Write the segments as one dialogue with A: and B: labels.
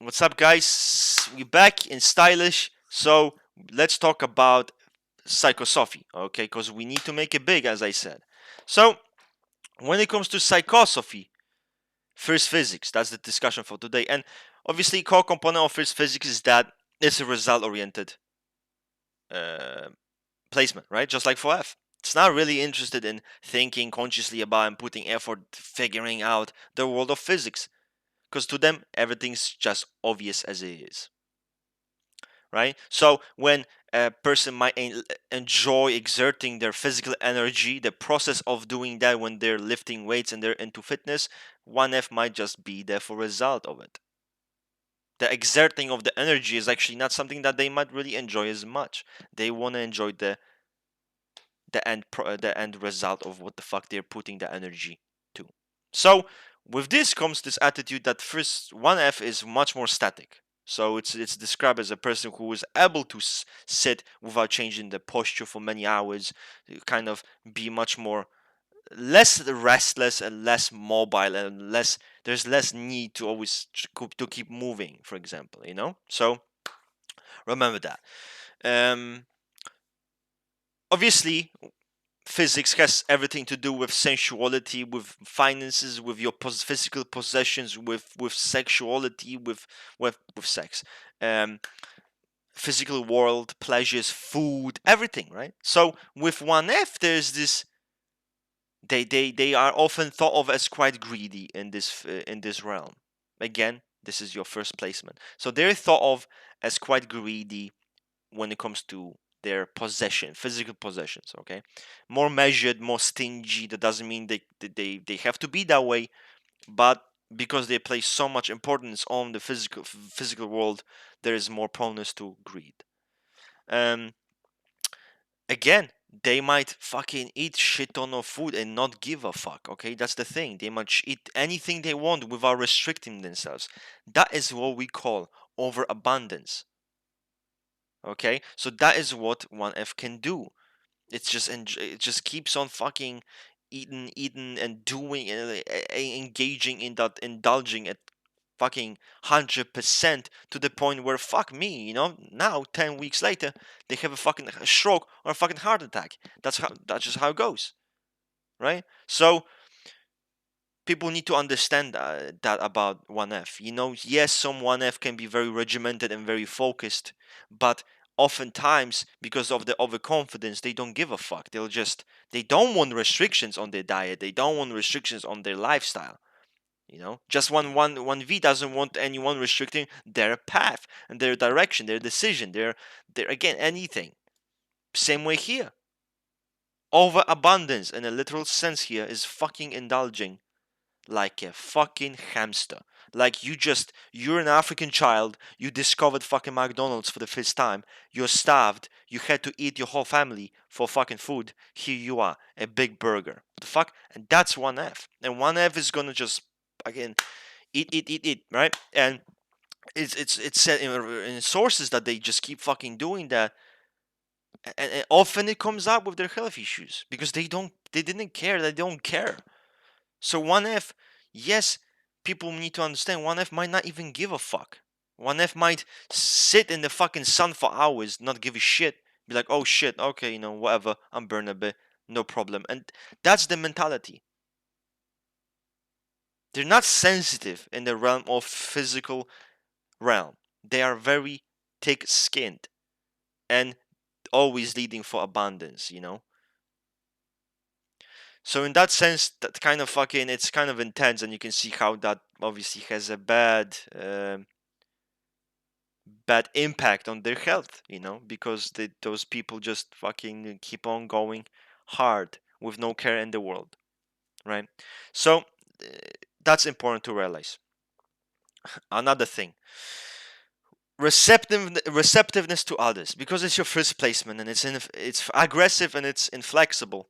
A: What's up, guys? We back in stylish. So let's talk about psychosophy, okay? Because we need to make it big, as I said. So when it comes to psychosophy, first physics, that's the discussion for today. And obviously, core component of first physics is that it's a result-oriented uh, placement, right? Just like for F. It's not really interested in thinking consciously about and putting effort figuring out the world of physics. Because to them, everything's just obvious as it is. Right? So when a person might enjoy exerting their physical energy, the process of doing that when they're lifting weights and they're into fitness, 1F might just be there for result of it. The exerting of the energy is actually not something that they might really enjoy as much. They want to enjoy the end result of what the fuck they're putting the energy to. So with this comes this attitude that first 1F is much more static. So it's described as a person who is able to sit without changing the posture for many hours, kind of be much more less restless and less mobile and less there's less need to always to keep moving, for example, you know. So remember that. Um, Obviously, physics has everything to do with sensuality, with finances, with your physical possessions, with sexuality, with sex, um, physical world, pleasures, food, everything, right? So with 1F, there's this. They are often thought of as quite greedy in this realm. Again, this is your first placement, so they're thought of as quite greedy when it comes to their physical possessions. Okay, more measured, more stingy. That doesn't mean they have to be that way, but because they place so much importance on the physical world, there is more proneness to greed. Um, Again, they might fucking eat shit ton of food and not give a fuck. Okay, that's the thing. They might eat anything they want without restricting themselves. That is what we call overabundance. Okay, so that is what 1F can do. It just keeps on fucking eating and doing and engaging in that indulging at fucking 100% to the point where fuck me, you know. Now 10 weeks later, they have a fucking stroke or a fucking heart attack. That's just how it goes, right? So people need to understand that about 1F. You know, yes, some 1F can be very regimented and very focused, but oftentimes because of the overconfidence, they don't give a fuck. They don't want restrictions on their diet. They don't want restrictions on their lifestyle. You know, just one V doesn't want anyone restricting their path and their direction, their decision, their again anything. Same way here. Overabundance in a literal sense here is fucking indulging like a fucking hamster. Like you're an African child, you discovered fucking McDonald's for the first time, you're starved, you had to eat your whole family for fucking food. Here you are, a big burger. What the fuck? And that's 1F. And 1F is gonna just again eat, right? And it's said in sources that they just keep fucking doing that, and often it comes up with their health issues because they didn't care, they don't care. So 1F, yes, people need to understand 1F might not even give a fuck. 1F might sit in the fucking sun for hours, not give a shit, be like, oh shit, okay, you know, whatever, I'm burned a bit, no problem. And that's the mentality. They're not sensitive in the realm of physical realm. They are very thick skinned and always leading for abundance, you know? So in that sense, that kind of fucking it's kind of intense, and you can see how that obviously has a bad impact on their health, you know, because those people just fucking keep on going hard with no care in the world, right? So uh, that's important to realize. Another thing, receptiveness to others, because it's your first placement and it's aggressive and it's inflexible.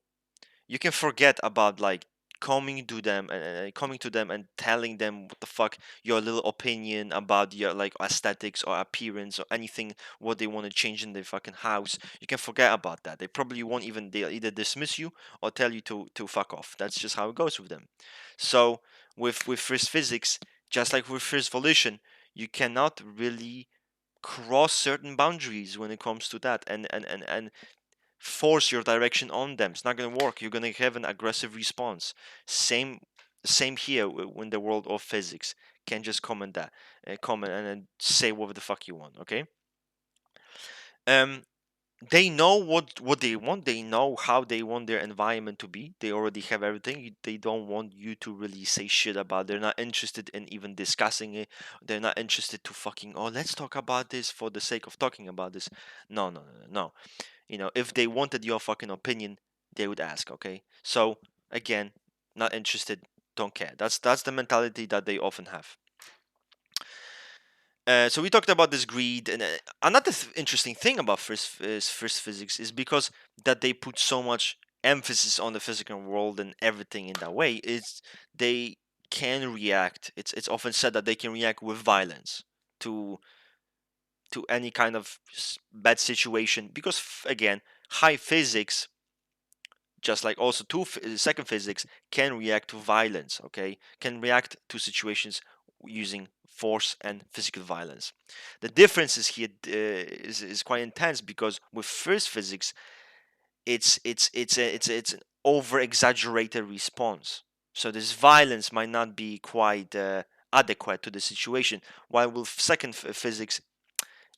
A: You can forget about like coming to them and telling them what the fuck your little opinion about your like aesthetics or appearance or anything what they want to change in their fucking house. You can forget about that. They probably won't even, they'll either dismiss you or tell you to fuck off. That's just how it goes with them. So with first physics, just like with first volition, You cannot really cross certain boundaries when it comes to that, and force your direction on them. It's not going to work. You're going to have an aggressive response. Same here in the world of physics. Can't just comment that, comment and then say whatever the fuck you want. Okay. Um, they know what they want. They know how they want their environment to be. They already have everything. They don't want you to really say shit about. They're not interested in even discussing it. They're not interested to fucking, oh, let's talk about this for the sake of talking about this. No, no, no, no, no. If they wanted your fucking opinion, they would ask. Okay, so again, not interested, don't care. That's the mentality that they often have. So we talked about this greed, and another interesting thing about first physics is because that they put so much emphasis on the physical world and everything in that way. Is they can react. It's often said that they can react with violence to any kind of bad situation because again, high physics, just like also second physics, can react to violence. Okay, can react to situations using force and physical violence. The differences here is quite intense because with first physics, it's an over exaggerated response. So this violence might not be quite adequate to the situation, while with second physics,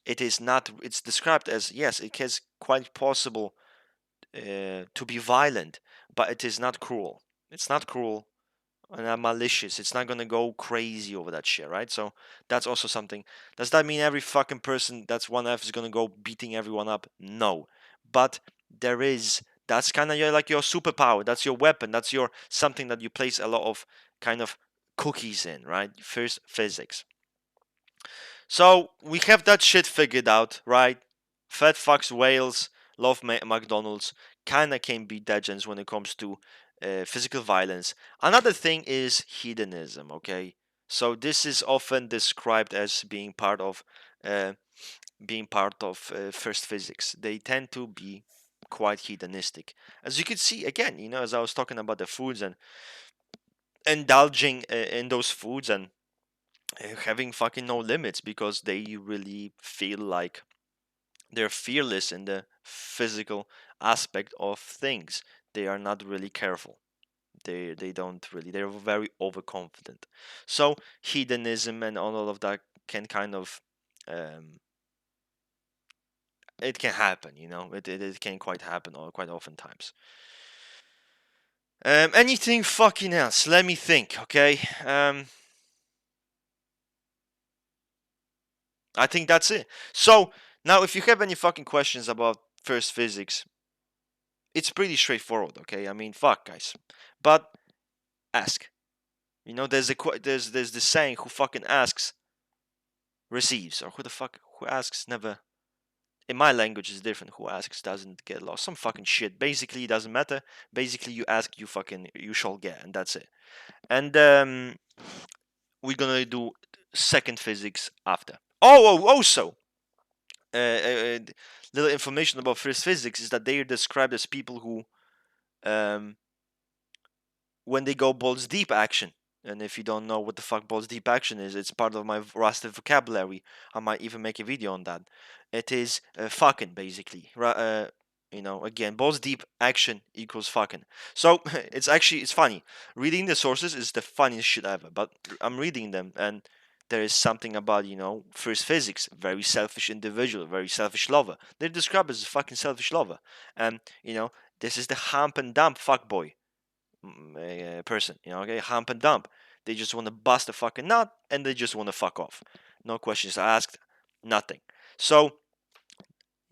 A: it is not. It's described as, yes, it is quite possible to be violent, but it is not cruel. It's not cruel and not malicious. It's not gonna go crazy over that shit, right? So that's also something. Does that mean every fucking person that's 1F is gonna go beating everyone up? No, but there is. That's kind of like your superpower. That's your weapon. That's your something that you place a lot of kind of cookies in, right? First physics. So we have that shit figured out, right? Fat fucks whales, love McDonald's, kinda can be degens when it comes to physical violence. Another thing is hedonism, okay? So this is often described as uh, being part of first physics. They tend to be quite hedonistic, as you can see again. As I was talking about the foods and indulging in those foods and having fucking no limits because they really feel like they're fearless in the physical aspect of things. They are not really careful. They don't really. They're very overconfident. So hedonism and all of that can kind of um, it can happen. It can quite happen or quite often times. Anything fucking else? Let me think. Okay. I think that's it. So now, if you have any fucking questions about first physics, it's pretty straightforward. Okay, I mean, fuck, guys, but ask. There's this saying: "Who fucking asks receives," or who asks never. In my language, is different. Who asks doesn't get lost. Some fucking shit. Basically, it doesn't matter. Basically, you ask, you shall get, and that's it. And we're gonna do second physics after. Also, little information about first physics is that they are described as people who, um, when they go balls deep action. And if you don't know what the fuck balls deep action is, it's part of my rusted vocabulary. I might even make a video on that. It is fucking basically. Again, balls deep action equals fucking. So it's funny. Reading the sources is the funniest shit ever. But I'm reading them and there is something about first physics, very selfish individual, very selfish lover. They're described as a fucking selfish lover, and this is the hump and dump fuck boy person, okay, hump and dump. They just want to bust a fucking nut and they just want to fuck off. No questions asked, nothing. So,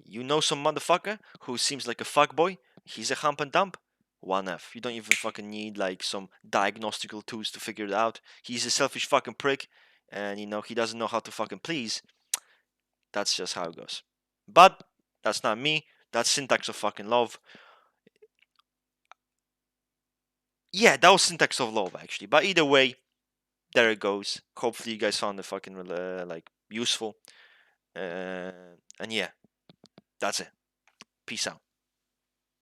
A: some motherfucker who seems like a fuck boy, he's a hump and dump. 1F. You don't even fucking need like some diagnostical tools to figure it out. He's a selfish fucking prick and he doesn't know how to fucking please. That's just how it goes. But that's not me. That's syntax of fucking love. Yeah, that was syntax of love actually. But either way, there it goes. Hopefully you guys found it fucking like useful. And yeah, that's it. Peace out.